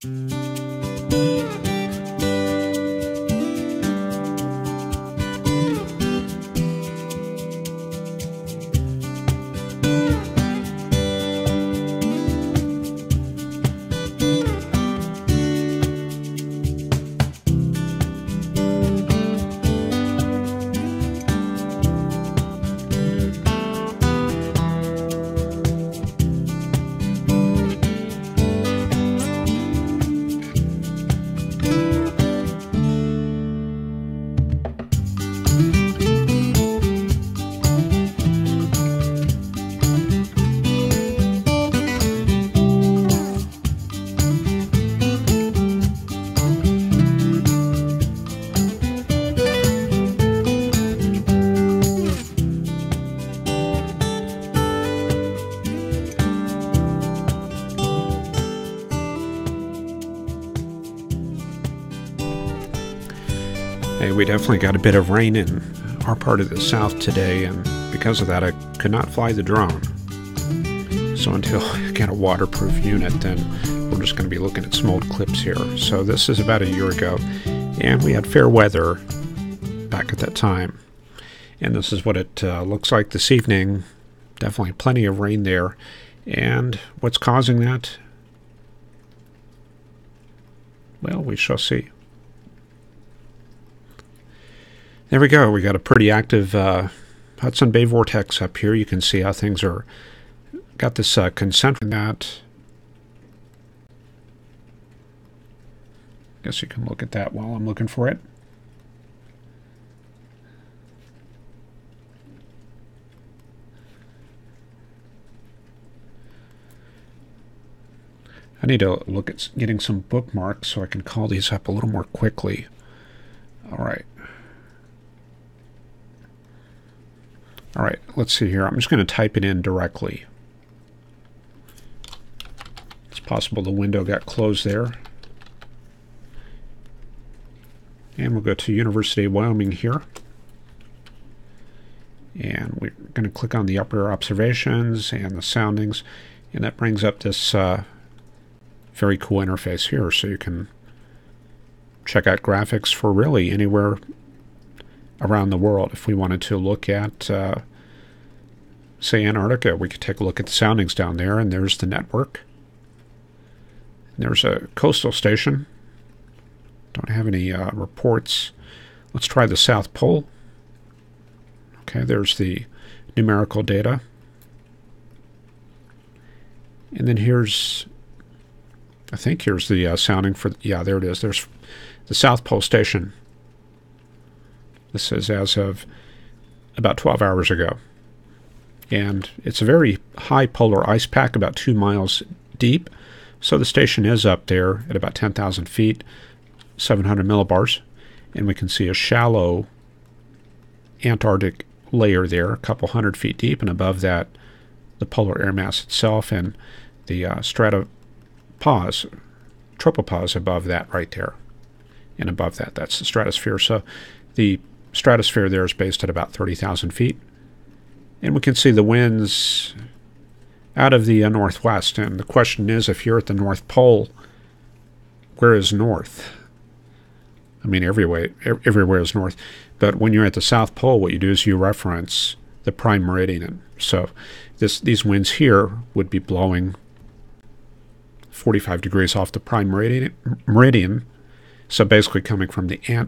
Hey, we definitely got a bit of rain in our part of the south today, and because of that I could not fly the drone. So until I get a waterproof unit, then we're just going to be looking at some old clips here. So this is about a year ago, and we had fair weather back at that time. And this is what it looks like this evening. Definitely plenty of rain there. And what's causing that? Well, we shall see. There we go. We got a pretty active Hudson Bay vortex up here. You can see how things are. Got this concentric that. Guess you can look at that while I'm looking for it. I need to look at getting some bookmarks so I can call these up a little more quickly. All right. All right, let's see here. I'm just going to type it in directly. It's possible the window got closed there. And we'll go to University of Wyoming here. And we're going to click on the upper observations and the soundings. And that brings up this very cool interface here. So you can check out graphics for really anywhere around the world. If we wanted to look at, say, Antarctica, we could take a look at the soundings down there, and there's the network. And there's a coastal station. Don't have any reports. Let's try the South Pole. Okay, there's the numerical data. And then here's, I think here's the sounding for, yeah, there it is. There's the South Pole station. This is as of about 12 hours ago. And it's a very high polar ice pack, about 2 miles deep. So the station is up there at about 10,000 feet, 700 millibars. And we can see a shallow Antarctic layer there, a couple hundred feet deep. And above that, the polar air mass itself and the tropopause above that right there. And above that, that's the stratosphere. So the stratosphere there is based at about 30,000 feet. And we can see the winds out of the northwest. And the question is, if you're at the North Pole, where is north? I mean, everywhere is north. But when you're at the South Pole, what you do is you reference the prime meridian. So these winds here would be blowing 45 degrees off the prime meridian. So basically coming from the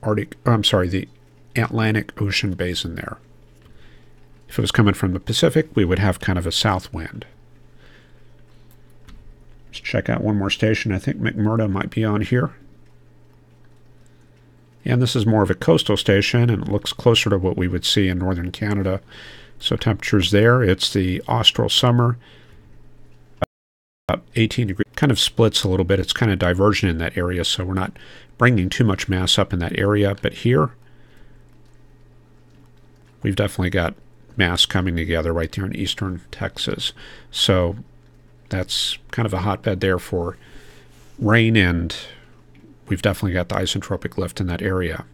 the Atlantic Ocean basin there. If it was coming from the Pacific, we would have kind of a south wind. Let's check out one more station. I think McMurdo might be on here. And this is more of a coastal station, and it looks closer to what we would see in northern Canada. So temperatures there, it's the austral summer, about 18 degrees. Kind of splits a little bit. It's kind of divergent in that area, so we're not bringing too much mass up in that area. But here, we've definitely got mass coming together right there in eastern Texas. So that's kind of a hotbed there for rain, and we've definitely got the isentropic lift in that area.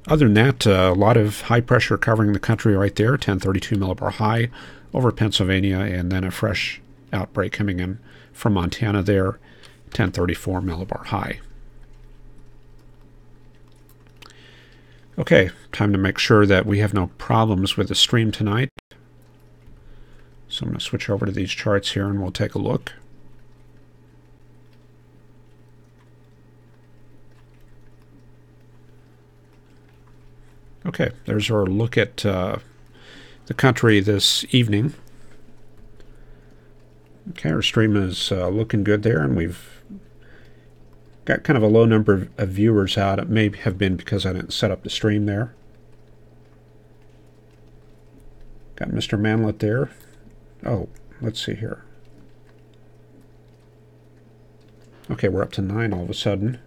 Other than that, a lot of high pressure covering the country right there, 1032 millibar high over Pennsylvania, and then a fresh outbreak coming in from Montana there, 1034 millibar high. Okay, time to make sure that we have no problems with the stream tonight. So I'm going to switch over to these charts here and we'll take a look. Okay, there's our look at the country this evening. Okay, our stream is looking good there, and we've got kind of a low number of viewers out. It may have been because I didn't set up the stream there. Got Mr. Manlet there. Oh, let's see here. Okay, we're up to 9 all of a sudden.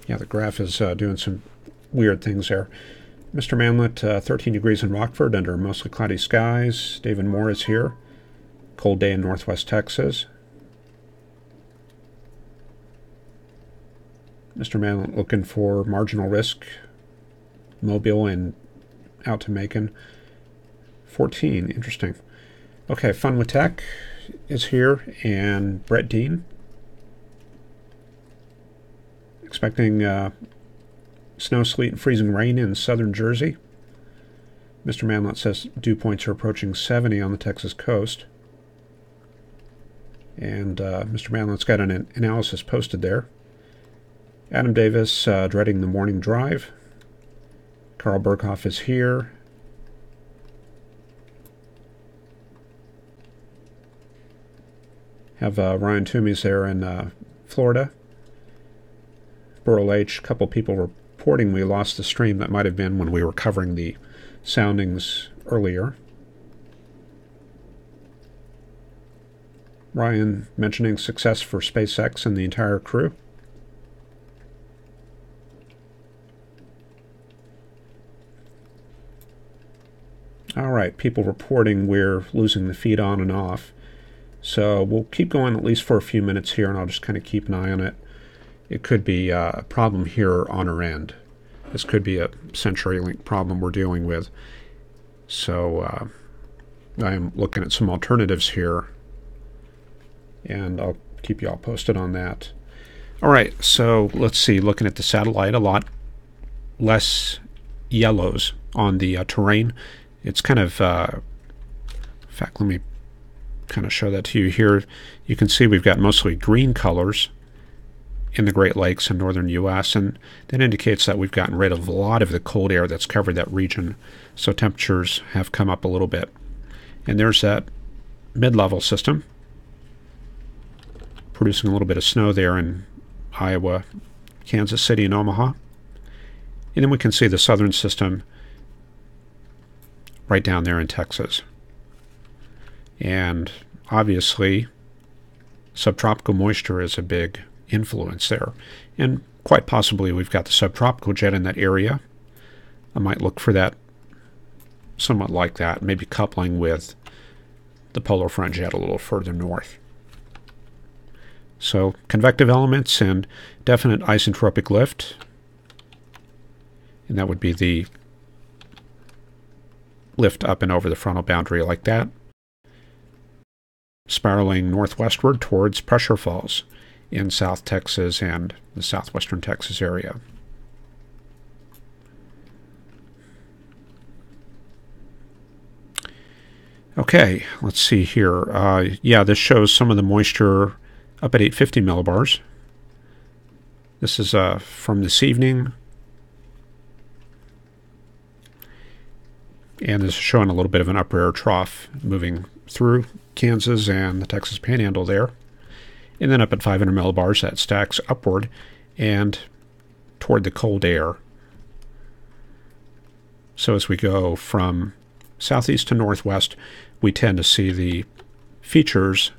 Yeah, the graph is doing some weird things there. Mr. Manlet, 13 degrees in Rockford under mostly cloudy skies. David Moore is here. Cold day in northwest Texas. Mr. Manlet looking for marginal risk. Mobile and out to Macon. 14, interesting. Okay, Fun with Tech is here, and Brett Dean. Expecting snow, sleet, and freezing rain in southern Jersey. Mr. Manlet says dew points are approaching 70 on the Texas coast. And Mr. Manlet's got an analysis posted there. Adam Davis dreading the morning drive. Carl Burkhoff is here. Have Ryan Toomey's there in Florida. Burl H, a couple people reporting we lost the stream. That might have been when we were covering the soundings earlier. Ryan mentioning success for SpaceX and the entire crew. All right, people reporting we're losing the feed on and off. So we'll keep going at least for a few minutes here, and I'll just kind of keep an eye on it. It could be a problem here on our end. This could be a CenturyLink problem we're dealing with. So I am looking at some alternatives here, and I'll keep you all posted on that. All right, so let's see. Looking at the satellite, a lot less yellows on the terrain. It's kind of, in fact, let me kind of show that to you here. You can see we've got mostly green colors in the Great Lakes and northern U.S., and that indicates that we've gotten rid of a lot of the cold air that's covered that region, so temperatures have come up a little bit. And there's that mid-level system producing a little bit of snow there in Iowa, Kansas City, and Omaha. And then we can see the southern system right down there in Texas. And obviously, subtropical moisture is a big influence there. And quite possibly we've got the subtropical jet in that area. I might look for that somewhat like that, maybe coupling with the polar front jet a little further north. So convective elements and definite isentropic lift. And that would be the lift up and over the frontal boundary like that, spiraling northwestward towards pressure falls in South Texas and the southwestern Texas area. Okay, let's see here. Yeah, this shows some of the moisture up at 850 millibars. This is from this evening. And this is showing a little bit of an upper air trough moving through Kansas and the Texas Panhandle there. And then up at 500 millibars, that stacks upward and toward the cold air. So as we go from southeast to northwest, we tend to see the features.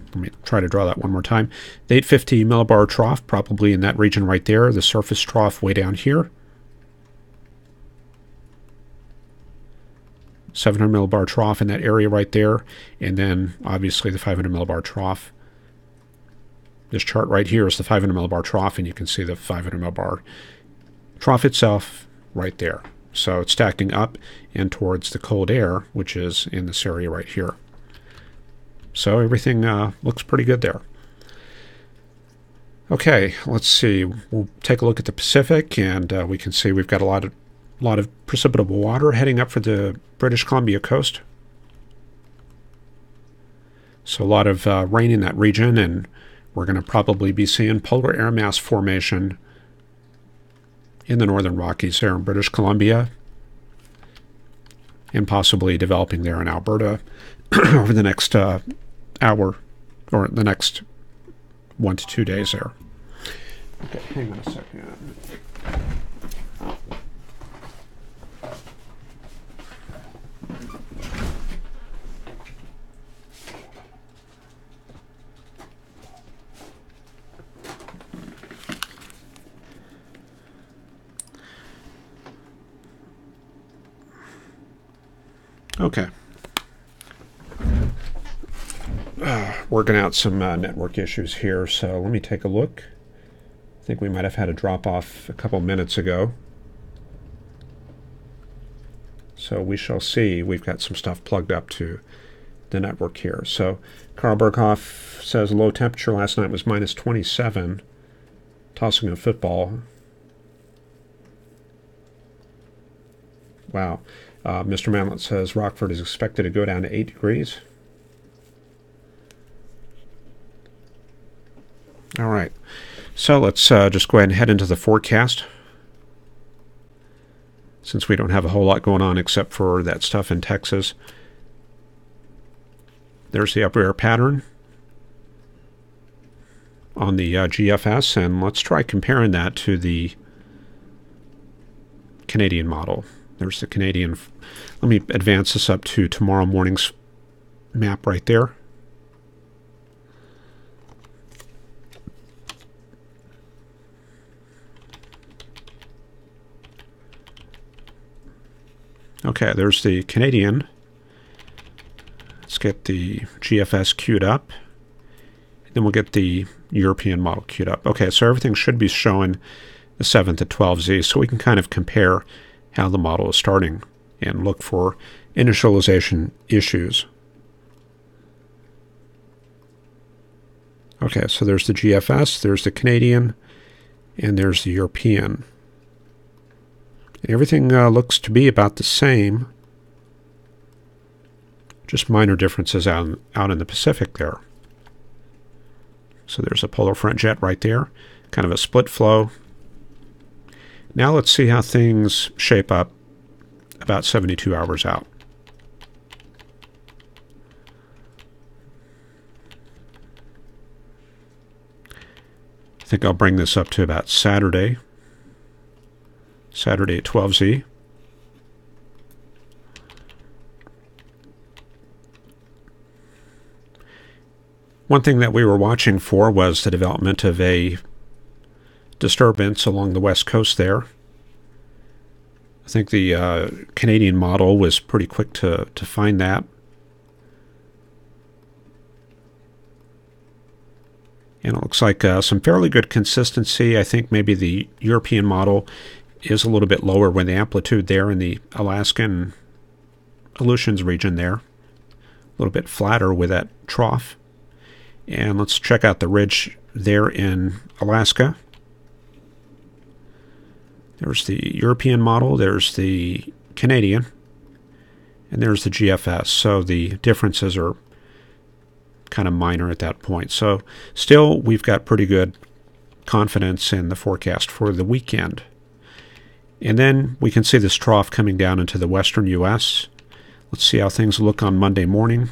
Let me try to draw that one more time. The 850 millibar trough, probably in that region right there. The surface trough way down here. 700 millibar trough in that area right there. And then, obviously, the 500 millibar trough. This chart right here is the 500 millibar trough, and you can see the 500 millibar trough itself right there. So it's stacking up and towards the cold air, which is in this area right here. So everything looks pretty good there. Okay, let's see. We'll take a look at the Pacific, and we can see we've got a lot of precipitable water heading up for the British Columbia coast. So a lot of rain in that region, and we're going to probably be seeing polar air mass formation in the northern Rockies there in British Columbia, and possibly developing there in Alberta over the next hour, or the next 1 to 2 days there. Okay, hang on a second. Okay. Working out some network issues here, so let me take a look. I think we might have had a drop off a couple minutes ago. So we shall see. We've got some stuff plugged up to the network here. So Carl Berghoff says low temperature last night was minus 27. Tossing a football. Wow. Mr. Manlett says Rockford is expected to go down to 8 degrees. All right. So let's just go ahead and head into the forecast, since we don't have a whole lot going on except for that stuff in Texas. There's the upper air pattern on the GFS, and let's try comparing that to the Canadian model. There's the Canadian. Let me advance this up to tomorrow morning's map right there. Okay, there's the Canadian. Let's get the GFS queued up. Then we'll get the European model queued up. Okay, so everything should be showing the 7th at 12Z, so we can kind of compare how the model is starting and look for initialization issues. Okay, so there's the GFS, there's the Canadian, and there's the European. Everything looks to be about the same, just minor differences out in the Pacific there. So there's a polar front jet right there, kind of a split flow. Now let's see how things shape up about 72 hours out. I think I'll bring this up to about Saturday at 12Z. One thing that we were watching for was the development of a disturbance along the west coast there. I think the Canadian model was pretty quick to find that. And it looks like some fairly good consistency. I think maybe the European model is a little bit lower when the amplitude there in the Alaskan Aleutians region there. A little bit flatter with that trough. And let's check out the ridge there in Alaska. There's the European model, there's the Canadian, and there's the GFS. So the differences are kind of minor at that point. So still, we've got pretty good confidence in the forecast for the weekend. And then we can see this trough coming down into the western U.S. Let's see how things look on Monday morning.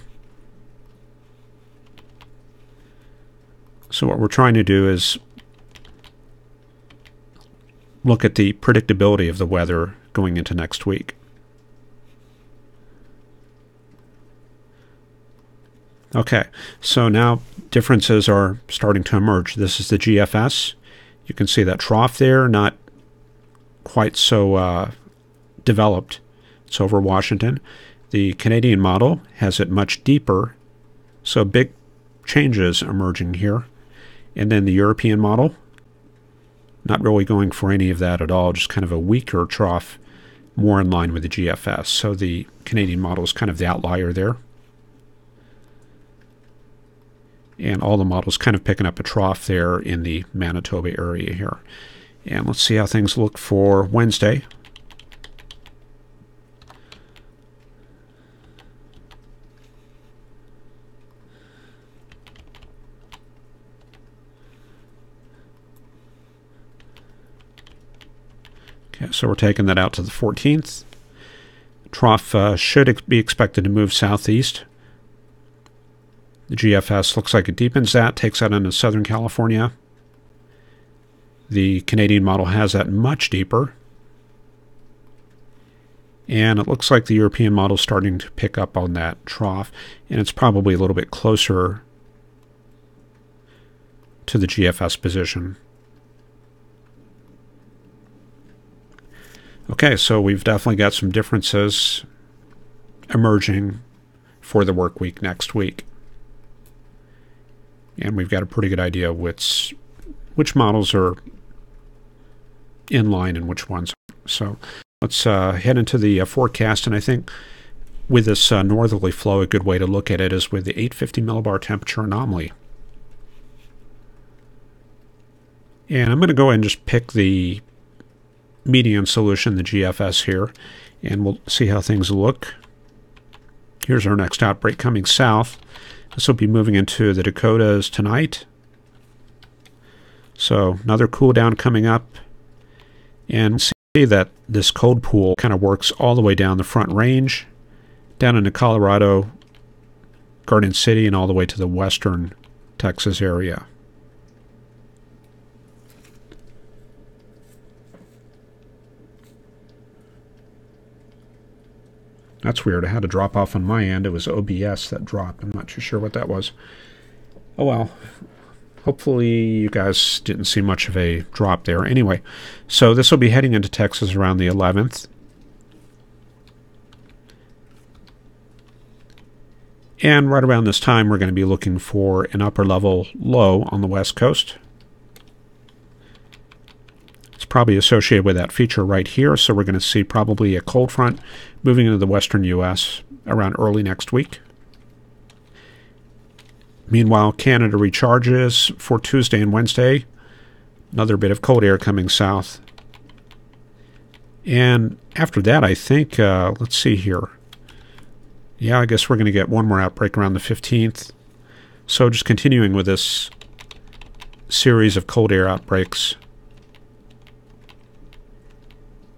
So what we're trying to do is look at the predictability of the weather going into next week. Okay, so now differences are starting to emerge. This is the GFS. You can see that trough there, not quite so developed. It's over Washington. The Canadian model has it much deeper, so big changes emerging here. And then the European model, not really going for any of that at all, just kind of a weaker trough more in line with the GFS. So the Canadian model is kind of the outlier there. And all the models kind of picking up a trough there in the Manitoba area here. And let's see how things look for Wednesday. Okay, so we're taking that out to the 14th. Trough should be expected to move southeast. The GFS looks like it deepens that, takes that into Southern California. The Canadian model has that much deeper. And it looks like the European model is starting to pick up on that trough, and it's probably a little bit closer to the GFS position. Okay, so we've definitely got some differences emerging for the work week next week. And we've got a pretty good idea which models are in line and which ones aren't. So let's head into the forecast, and I think with this northerly flow, a good way to look at it is with the 850 millibar temperature anomaly. And I'm going to go ahead and just pick the median solution, the GFS here, and we'll see how things look. Here's our next outbreak coming south. This will be moving into the Dakotas tonight. So another cool down coming up. And see that this cold pool kind of works all the way down the Front Range, down into Colorado, Garden City, and all the way to the western Texas area. That's weird. I had a drop off on my end. It was OBS that dropped. I'm not too sure what that was. Oh well. Hopefully you guys didn't see much of a drop there. Anyway, so this will be heading into Texas around the 11th. And right around this time, we're going to be looking for an upper level low on the west coast. It's probably associated with that feature right here, so we're going to see probably a cold front moving into the western U.S. around early next week. Meanwhile, Canada recharges for Tuesday and Wednesday. Another bit of cold air coming south. And after that, I think, let's see here. Yeah, I guess we're going to get one more outbreak around the 15th. So just continuing with this series of cold air outbreaks.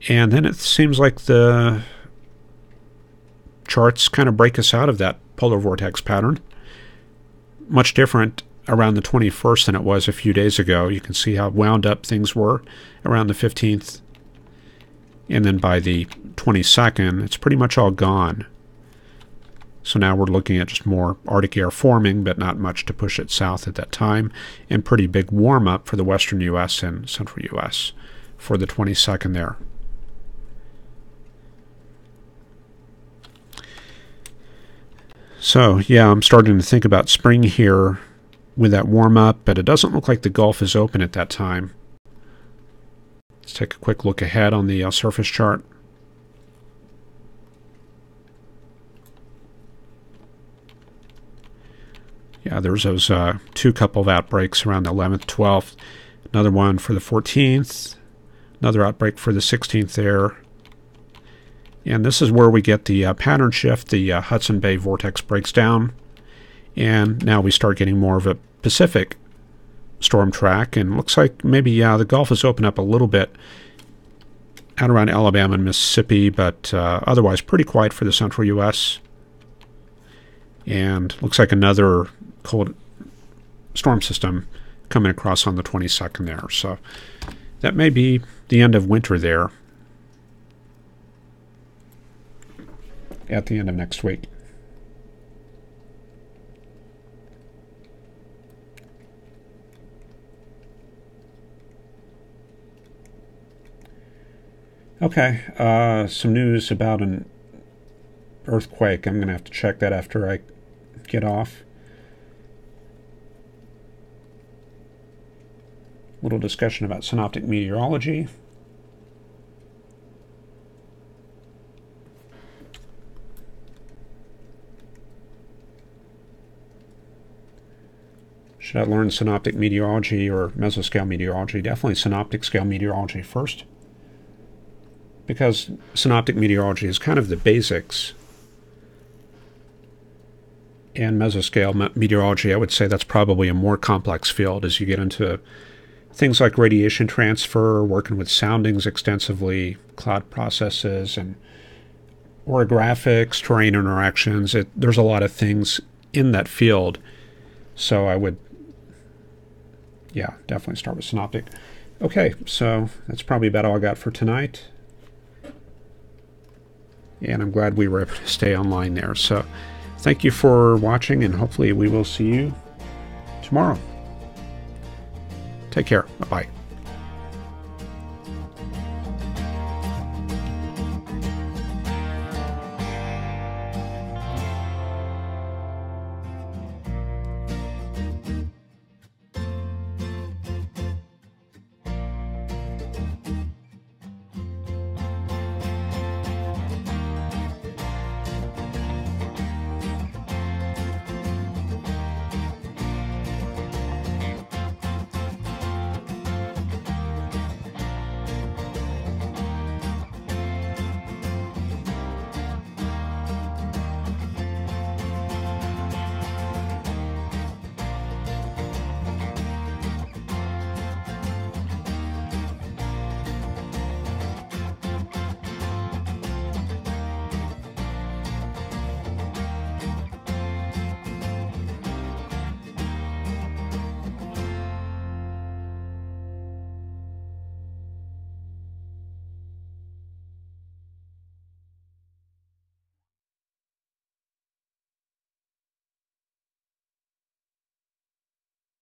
And then it seems like the charts kind of break us out of that polar vortex pattern. Much different around the 21st than it was a few days ago. You can see how wound up things were around the 15th. And then by the 22nd, it's pretty much all gone. So now we're looking at just more Arctic air forming, but not much to push it south at that time. And pretty big warm-up for the western U.S. and central U.S. for the 22nd there. So, yeah, I'm starting to think about spring here with that warm-up, but it doesn't look like the Gulf is open at that time. Let's take a quick look ahead on the surface chart. Yeah, there's those two couple of outbreaks around the 11th, 12th. Another one for the 14th. Another outbreak for the 16th there. And this is where we get the pattern shift. The Hudson Bay vortex breaks down. And now we start getting more of a Pacific storm track. And looks like maybe, the Gulf has opened up a little bit out around Alabama and Mississippi, but otherwise pretty quiet for the central U.S. And looks like another cold storm system coming across on the 22nd there. So that may be the end of winter there at the end of next week. Okay, some news about an earthquake. I'm going to have to check that after I get off. Little discussion about synoptic meteorology. Should I learn synoptic meteorology or mesoscale meteorology? Definitely synoptic scale meteorology first, because synoptic meteorology is kind of the basics. And mesoscale meteorology, I would say that's probably a more complex field as you get into things like radiation transfer, working with soundings extensively, cloud processes, and orographics, terrain interactions. There's a lot of things in that field. So I would, yeah, definitely start with synoptic. Okay, so that's probably about all I got for tonight. And I'm glad we were able to stay online there. So thank you for watching, and hopefully we will see you tomorrow. Take care. Bye-bye.